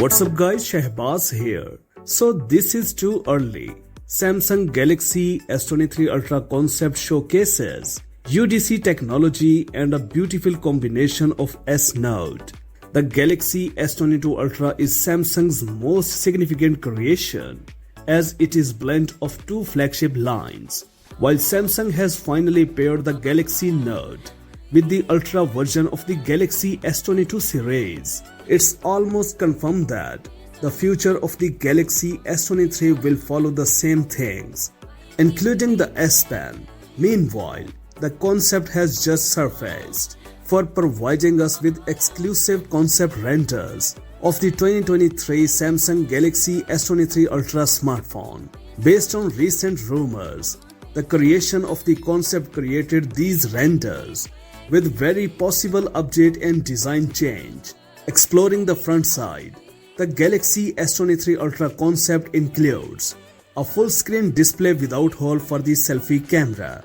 What's up guys, Shahbaz here. So this is too early. Samsung Galaxy S23 Ultra concept showcases UDC technology and a beautiful combination of S Note. The Galaxy S22 Ultra is Samsung's most significant creation as it is blend of two flagship lines. While Samsung has finally paired the Galaxy Note with the Ultra version of the Galaxy S22 series, it's almost confirmed that the future of the Galaxy S23 will follow the same things, including the S Pen. Meanwhile, the concept has just surfaced for providing us with exclusive concept renders of the 2023 Samsung Galaxy S23 Ultra smartphone. Based on recent rumors, the creation of the concept created these renders with very possible update and design change. Exploring the front side, the Galaxy S23 Ultra concept includes a full-screen display without hole for the selfie camera.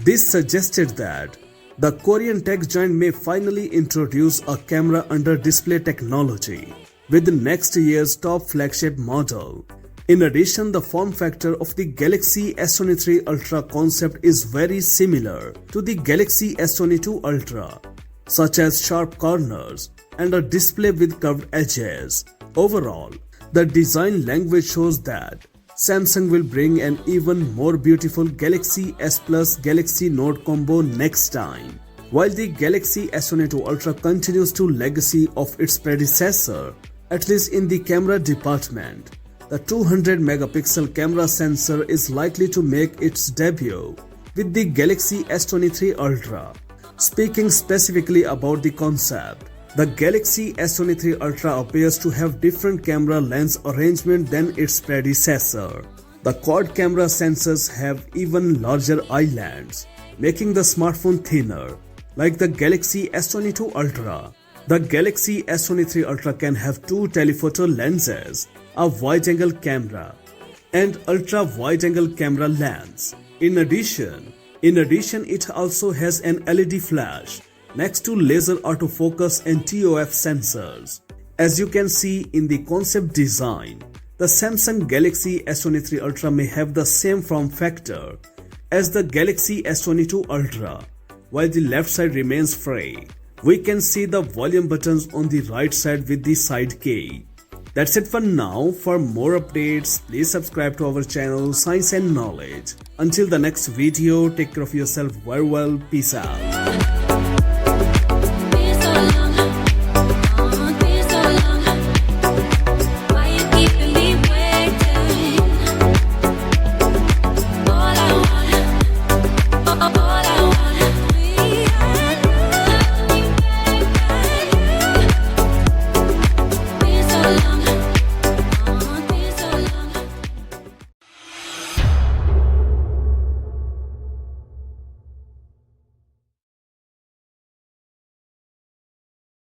This suggested that the Korean tech giant may finally introduce a camera under display technology with next year's top flagship model. In addition, the form factor of the Galaxy S23 Ultra concept is very similar to the Galaxy S22 Ultra, such as sharp corners and a display with curved edges. Overall, the design language shows that Samsung will bring an even more beautiful Galaxy S Plus Galaxy Note combo next time. While the Galaxy S22 Ultra continues to legacy of its predecessor, at least in the camera department, the 200 megapixel camera sensor is likely to make its debut with the Galaxy S23 Ultra. Speaking specifically about the concept, the Galaxy S23 Ultra appears to have different camera lens arrangement than its predecessor. The quad camera sensors have even larger islands, making the smartphone thinner, like the Galaxy S22 Ultra. The Galaxy S23 Ultra can have two telephoto lenses, a wide-angle camera, and ultra-wide-angle camera lens. In addition, it also has an LED flash next to laser autofocus and TOF sensors. As you can see in the concept design, the Samsung Galaxy S23 Ultra may have the same form factor as the Galaxy S22 Ultra, while the left side remains free. We can see the volume buttons on the right side with the side key. That's it for now. For more updates, please subscribe to our channel Science and Knowledge. Until the next video, take care of yourself very well. Peace out.